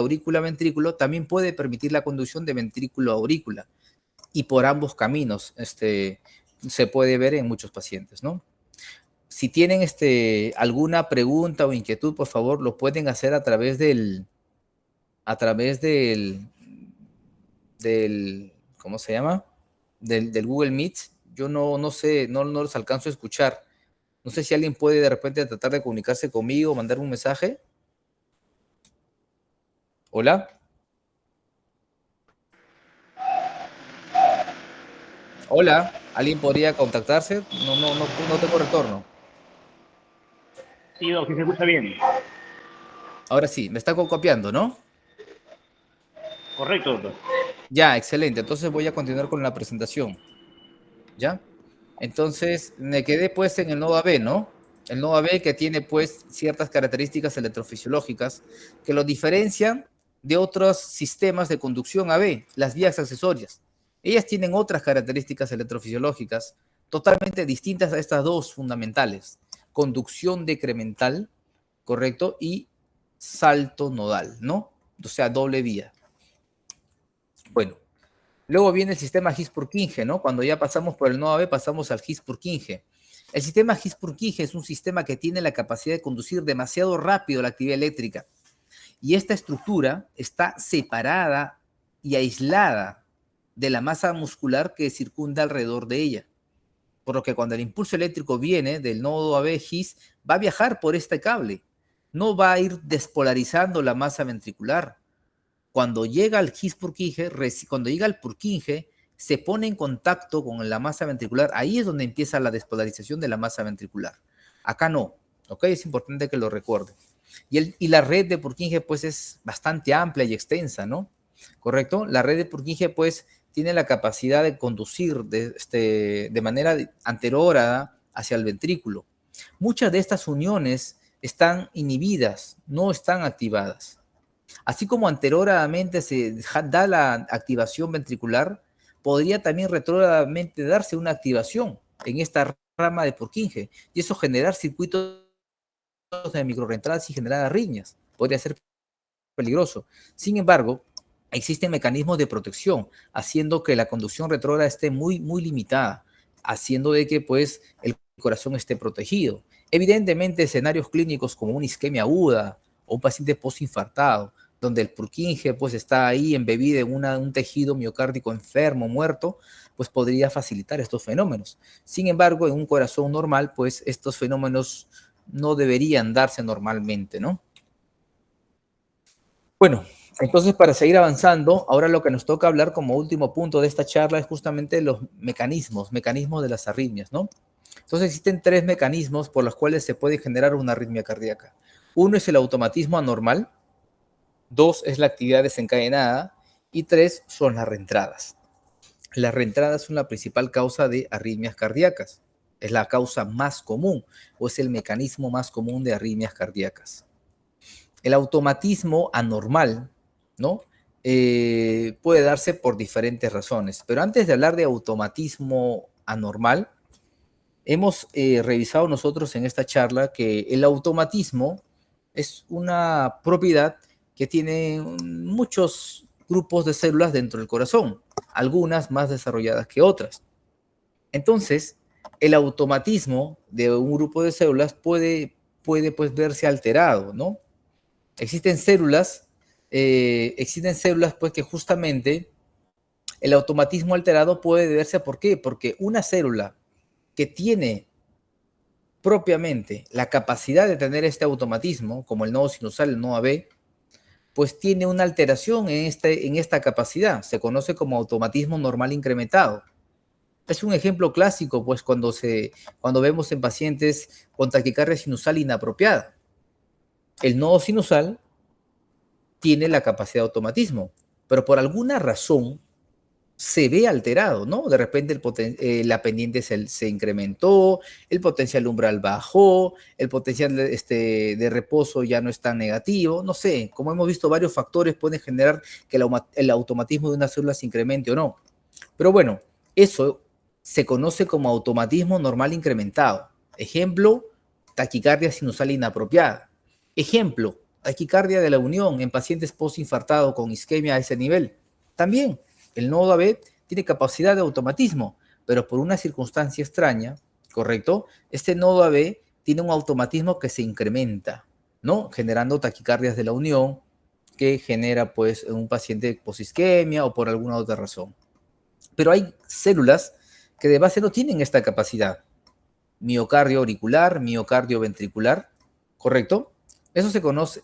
aurícula-ventrículo, también puede permitir la conducción de ventrículo a aurícula. Y por ambos caminos se puede ver en muchos pacientes, ¿no? Si tienen alguna pregunta o inquietud, por favor, lo pueden hacer a través del ¿cómo se llama? Del Google Meet. Yo no sé, no los alcanzo a escuchar. No sé si alguien puede de repente tratar de comunicarse conmigo, mandar un mensaje. ¿Hola? Hola, ¿alguien podría contactarse? No tengo retorno. Sí, Doc, sí se escucha bien. Ahora sí, me está copiando, ¿no? Correcto, doctor. Ya, excelente. Entonces voy a continuar con la presentación. ¿Ya? Entonces me quedé pues en el nodo AB, ¿no? El nodo AB que tiene pues ciertas características electrofisiológicas que lo diferencian de otros sistemas de conducción AB, las vías accesorias. Ellas tienen otras características electrofisiológicas totalmente distintas a estas dos fundamentales. Conducción decremental, ¿correcto? Y salto nodal, ¿no? O sea, doble vía. Bueno, luego viene el sistema His-Purkinje, ¿no? Cuando ya pasamos por el nodo AB, pasamos al His-Purkinje. El sistema His-Purkinje es un sistema que tiene la capacidad de conducir demasiado rápido la actividad eléctrica. Y esta estructura está separada y aislada de la masa muscular que circunda alrededor de ella. Por lo que cuando el impulso eléctrico viene del nodo AB His, va a viajar por este cable. No va a ir despolarizando la masa ventricular. Cuando llega al His-Purkinje, cuando llega al Purkinje, se pone en contacto con la masa ventricular. Ahí es donde empieza la despolarización de la masa ventricular. Acá no, ¿ok? Es importante que lo recuerden. Y la red de Purkinje, pues, es bastante amplia y extensa, ¿no? ¿Correcto? La red de Purkinje, pues, tiene la capacidad de conducir de manera anterógrada hacia el ventrículo. Muchas de estas uniones están inhibidas, no están activadas. Así como anterógradamente se da la activación ventricular, podría también retrógradamente darse una activación en esta rama de Purkinje y eso generar circuitos de microrreentradas y generar arritmias. Podría ser peligroso. Sin embargo, existen mecanismos de protección, haciendo que la conducción retrógrada esté muy limitada, haciendo de que pues el corazón esté protegido. Evidentemente, escenarios clínicos como una isquemia aguda o un paciente postinfartado, donde el Purkinje pues está ahí embebido en un tejido miocárdico enfermo, muerto, pues podría facilitar estos fenómenos. Sin embargo, en un corazón normal, pues estos fenómenos no deberían darse normalmente, ¿no? Bueno, entonces para seguir avanzando, ahora lo que nos toca hablar como último punto de esta charla es justamente los mecanismos de las arritmias, ¿no? Entonces existen tres mecanismos por los cuales se puede generar una arritmia cardíaca. Uno es el automatismo anormal, dos es la actividad desencadenada y tres son las reentradas. Las reentradas son la principal causa de arritmias cardíacas. Es la causa más común o es el mecanismo más común de arritmias cardíacas. El automatismo anormal, ¿no? Puede darse por diferentes razones. Pero antes de hablar de automatismo anormal, hemos revisado nosotros en esta charla que el automatismo es una propiedad que tiene muchos grupos de células dentro del corazón, algunas más desarrolladas que otras. Entonces, el automatismo de un grupo de células puede pues verse alterado, ¿no? Existen células pues que justamente el automatismo alterado puede deberse. ¿Por qué? Porque una célula que tiene propiamente la capacidad de tener este automatismo, como el nodo sinusal, el nodo AB, pues tiene una alteración en esta capacidad. Se conoce como automatismo normal incrementado. Es un ejemplo clásico, pues, cuando vemos en pacientes con taquicardia sinusal inapropiada. El nodo sinusal tiene la capacidad de automatismo, pero por alguna razón se ve alterado, ¿no? De repente la pendiente se incrementó, el potencial umbral bajó, el potencial de reposo ya no es tan negativo, no sé, como hemos visto, varios factores pueden generar que el automatismo de una célula se incremente o no. Pero bueno, eso se conoce como automatismo normal incrementado. Ejemplo, taquicardia sinusal inapropiada. Ejemplo, Taquicardia de la unión en pacientes postinfartados con isquemia a ese nivel. También el nodo AB tiene capacidad de automatismo, pero por una circunstancia extraña, ¿correcto? Este nodo AB tiene un automatismo que se incrementa, ¿no? Generando taquicardias de la unión que genera pues un paciente posisquemia o por alguna otra razón. Pero hay células que de base no tienen esta capacidad. Miocardio auricular, miocardio ventricular, ¿correcto? Eso se conoce,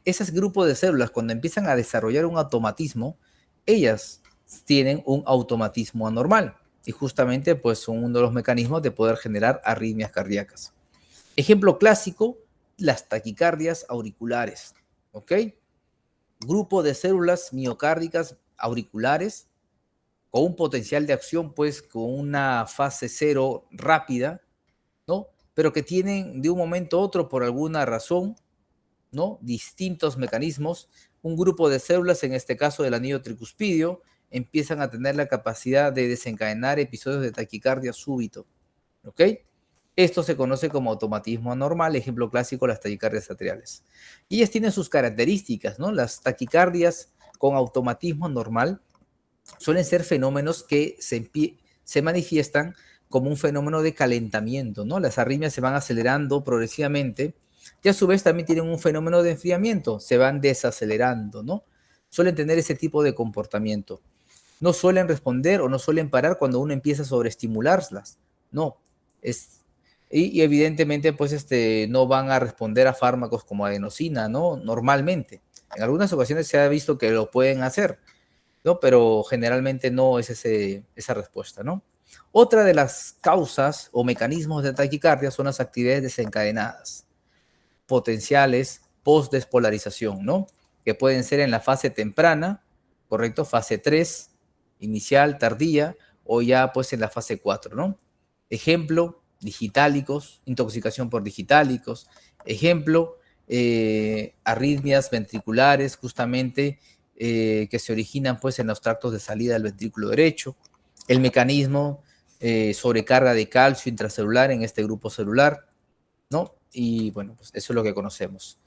ese grupo de células cuando empiezan a desarrollar un automatismo, ellas tienen un automatismo anormal y justamente pues son uno de los mecanismos de poder generar arritmias cardíacas. Ejemplo clásico, las taquicardias auriculares, ¿ok? Grupo de células miocárdicas auriculares con un potencial de acción pues con una fase cero rápida, ¿no? Pero que tienen de un momento a otro, por alguna razón, ¿no? Distintos mecanismos. Un grupo de células, en este caso del anillo tricuspidio, empiezan a tener la capacidad de desencadenar episodios de taquicardia súbito, ¿ok? Esto se conoce como automatismo anormal, ejemplo clásico, las taquicardias atriales. Y ellas tienen sus características, ¿no? Las taquicardias con automatismo anormal suelen ser fenómenos que se manifiestan como un fenómeno de calentamiento, ¿no? Las arritmias se van acelerando progresivamente y a su vez también tienen un fenómeno de enfriamiento, se van desacelerando, ¿no? Suelen tener ese tipo de comportamiento. No suelen responder o no suelen parar cuando uno empieza a sobreestimularlas, no. Y evidentemente, pues, no van a responder a fármacos como adenosina, ¿no? Normalmente. En algunas ocasiones se ha visto que lo pueden hacer, ¿no? Pero generalmente no es esa respuesta, ¿no? Otra de las causas o mecanismos de taquicardia son las actividades desencadenadas, potenciales post-despolarización, ¿no? Que pueden ser en la fase temprana, ¿correcto? Fase 3, inicial, tardía, o ya pues en la fase 4, ¿no? Ejemplo, digitálicos, intoxicación por digitálicos. Ejemplo, arritmias ventriculares, justamente, que se originan pues en los tractos de salida del ventrículo derecho. El mecanismo, sobrecarga de calcio intracelular en este grupo celular, ¿no? Y bueno, pues eso es lo que conocemos.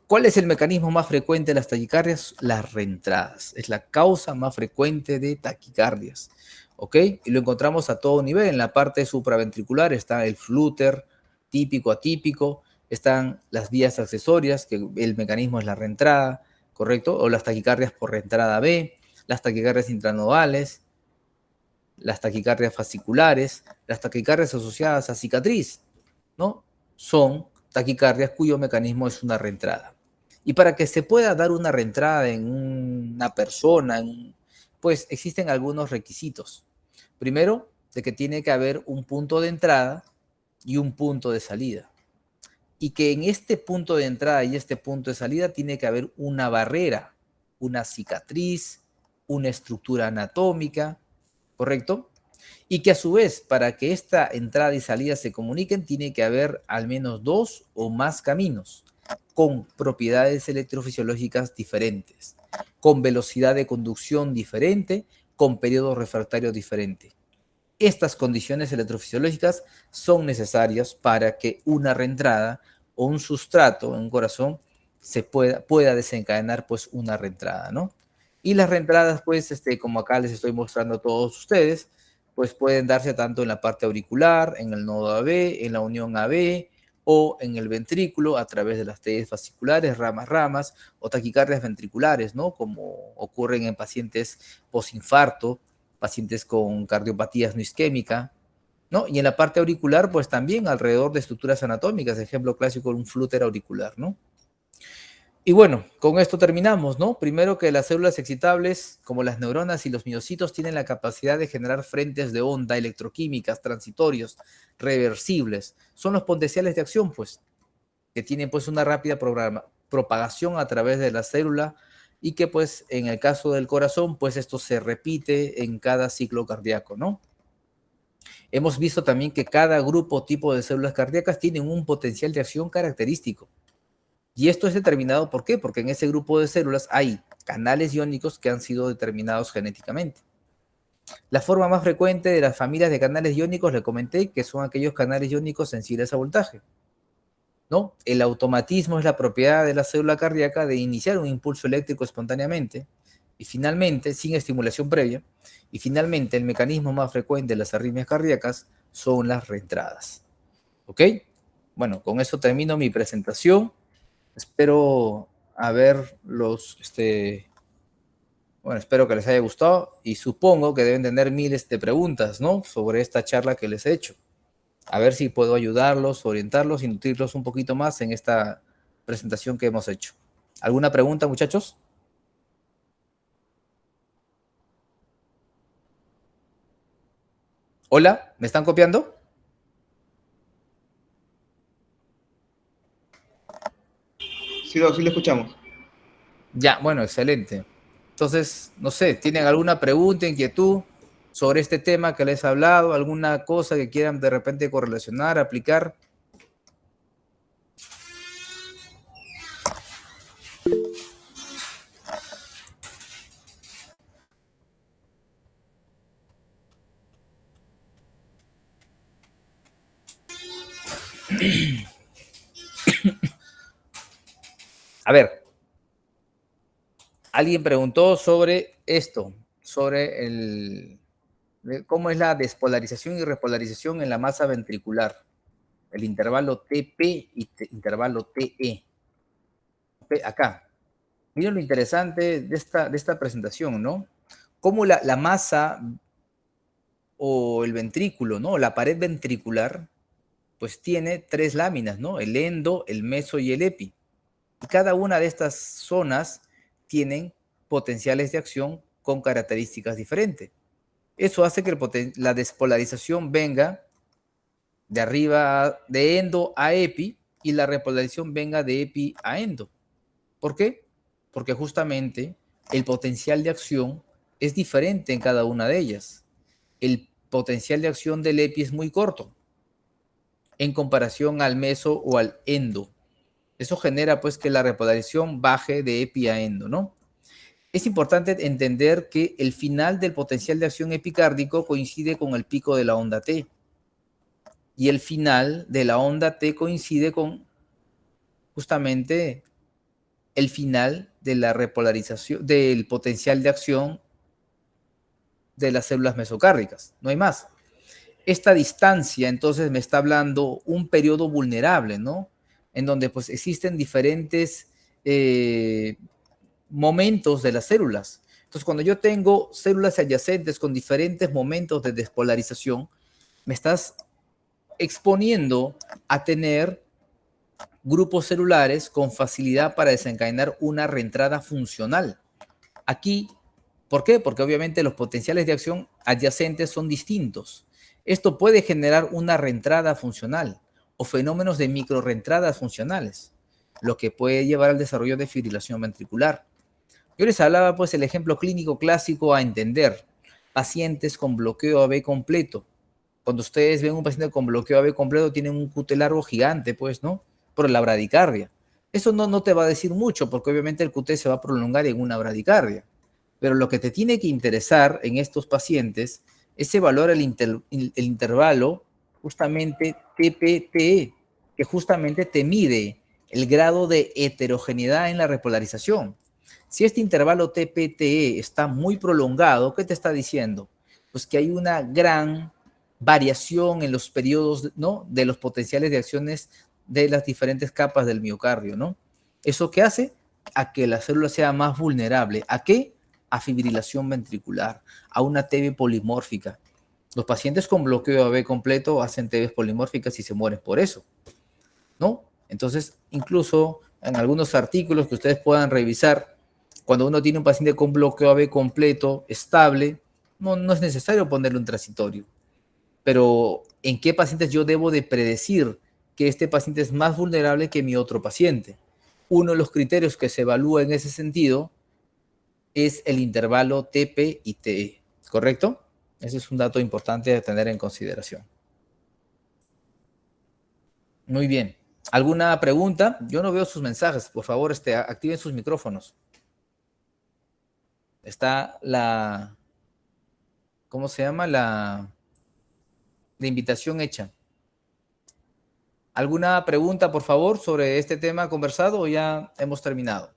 ¿Cuál es el mecanismo más frecuente de las taquicardias? Las reentradas. Es la causa más frecuente de taquicardias. ¿Ok? Y lo encontramos a todo nivel. En la parte supraventricular está el flúter, típico, atípico. Están las vías accesorias, que el mecanismo es la reentrada, ¿correcto? O las taquicardias por reentrada B, las taquicardias intranodales, las taquicardias fasciculares, las taquicardias asociadas a cicatriz, ¿no? Son taquicardias cuyo mecanismo es una reentrada. Y para que se pueda dar una reentrada en una persona, pues existen algunos requisitos. Primero, de que tiene que haber un punto de entrada y un punto de salida. Y que en este punto de entrada y este punto de salida tiene que haber una barrera, una cicatriz, una estructura anatómica, ¿correcto? Y que a su vez, para que esta entrada y salida se comuniquen, tiene que haber al menos dos o más caminos con propiedades electrofisiológicas diferentes, con velocidad de conducción diferente, con periodo refractario diferente. Estas condiciones electrofisiológicas son necesarias para que una reentrada o un sustrato en un corazón se pueda desencadenar pues una reentrada, ¿no? Y las reentradas, pues, como acá les estoy mostrando a todos ustedes, pues pueden darse tanto en la parte auricular, en el nodo AB, en la unión AB, o en el ventrículo a través de las TEs fasciculares, ramas, o taquicardias ventriculares, ¿no? Como ocurren en pacientes posinfarto, pacientes con cardiopatía no isquémica, ¿no? Y en la parte auricular, pues también alrededor de estructuras anatómicas, ejemplo clásico, un flúter auricular, ¿no? Y bueno, con esto terminamos, ¿no? Primero que las células excitables, como las neuronas y los miocitos, tienen la capacidad de generar frentes de onda electroquímicas transitorios, reversibles. Son los potenciales de acción, pues, que tienen pues una rápida propagación a través de la célula y que pues en el caso del corazón, pues esto se repite en cada ciclo cardíaco, ¿no? Hemos visto también que cada grupo o tipo de células cardíacas tienen un potencial de acción característico. Y esto es determinado, ¿por qué? Porque en ese grupo de células hay canales iónicos que han sido determinados genéticamente. La forma más frecuente de las familias de canales iónicos, le comenté, que son aquellos canales iónicos sensibles a voltaje. ¿no? El automatismo es la propiedad de la célula cardíaca de iniciar un impulso eléctrico espontáneamente y finalmente, sin estimulación previa, y finalmente el mecanismo más frecuente de las arritmias cardíacas son las reentradas. ¿Ok? Bueno, con eso termino mi presentación. Espero bueno, espero que les haya gustado y supongo que deben tener miles de preguntas, ¿no? Sobre esta charla que les he hecho. A ver si puedo ayudarlos, orientarlos y nutrirlos un poquito más en esta presentación que hemos hecho. ¿Alguna pregunta, muchachos? Hola, ¿me están copiando? Sí, no, sí lo escuchamos. Ya, bueno, excelente. Entonces, no sé, ¿tienen alguna pregunta, inquietud sobre este tema que les he hablado? ¿Alguna cosa que quieran de repente correlacionar, aplicar? A ver, alguien preguntó sobre esto, sobre cómo es la despolarización y repolarización en la masa ventricular, el intervalo TP y intervalo TE. Acá, miren lo interesante de esta presentación, ¿no? Cómo la masa o el ventrículo, ¿no? La pared ventricular, pues tiene tres láminas, ¿no? El endo, el meso y el epi. Y cada una de estas zonas tienen potenciales de acción con características diferentes. Eso hace que la despolarización venga de arriba, de endo a epi, y la repolarización venga de epi a endo. ¿Por qué? Porque justamente el potencial de acción es diferente en cada una de ellas. El potencial de acción del epi es muy corto en comparación al meso o al endo. Eso genera pues que la repolarización baje de epi a endo, ¿no? Es importante entender que el final del potencial de acción epicárdico coincide con el pico de la onda T y el final de la onda T coincide con justamente el final de la repolarización del potencial de acción de las células mesocárdicas. No hay más. Esta distancia entonces me está hablando un periodo vulnerable, ¿no? En donde pues existen diferentes momentos de las células. Entonces, cuando yo tengo células adyacentes con diferentes momentos de despolarización, me estás exponiendo a tener grupos celulares con facilidad para desencadenar una reentrada funcional. Aquí, ¿por qué? Porque obviamente los potenciales de acción adyacentes son distintos. Esto puede generar una reentrada funcional o fenómenos de microreentradas funcionales, lo que puede llevar al desarrollo de fibrilación ventricular. Yo les hablaba pues el ejemplo clínico clásico a entender. Pacientes con bloqueo AB completo. Cuando ustedes ven un paciente con bloqueo AB completo, tienen un QT largo gigante, pues, ¿no? Por la bradicardia. Eso no te va a decir mucho, porque obviamente el QT se va a prolongar en una bradicardia. Pero lo que te tiene que interesar en estos pacientes es evaluar el intervalo justamente TPTE, que justamente te mide el grado de heterogeneidad en la repolarización. Si este intervalo TPTE está muy prolongado, ¿qué te está diciendo? Pues que hay una gran variación en los periodos, ¿no? De los potenciales de acciones de las diferentes capas del miocardio, ¿no? ¿Eso qué hace? A que la célula sea más vulnerable. ¿A qué? A fibrilación ventricular, a una TB polimórfica. Los pacientes con bloqueo AB completo hacen TBs polimórficas y se mueren por eso, ¿no? Entonces, incluso en algunos artículos que ustedes puedan revisar, cuando uno tiene un paciente con bloqueo AB completo, estable, no es necesario ponerle un transitorio. Pero, ¿en qué pacientes yo debo de predecir que este paciente es más vulnerable que mi otro paciente? Uno de los criterios que se evalúa en ese sentido es el intervalo TP y TE, ¿correcto? Ese es un dato importante de tener en consideración. Muy bien. ¿Alguna pregunta? Yo no veo sus mensajes. Por favor, activen sus micrófonos. Está ¿cómo se llama? La invitación hecha. ¿Alguna pregunta, por favor, sobre este tema conversado o ya hemos terminado?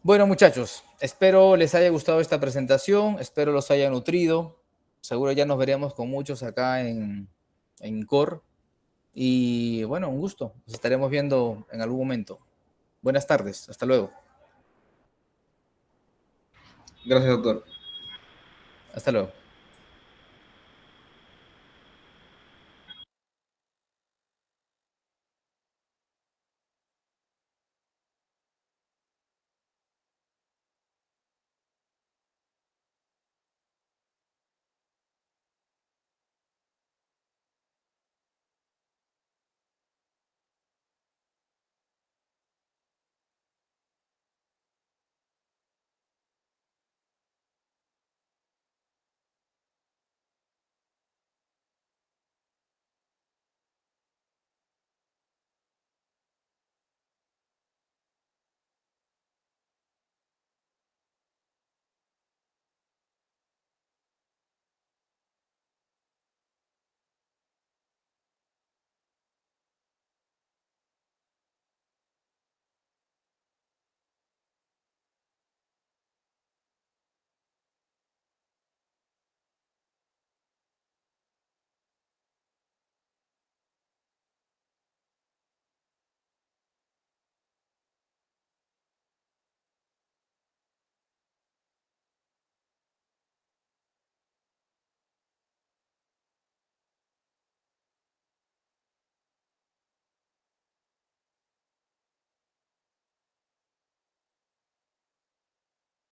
Bueno, muchachos, espero les haya gustado esta presentación, espero los haya nutrido. Seguro ya nos veremos con muchos acá en CORE. Y bueno, un gusto. Nos estaremos viendo en algún momento. Buenas tardes. Hasta luego. Gracias, doctor. Hasta luego.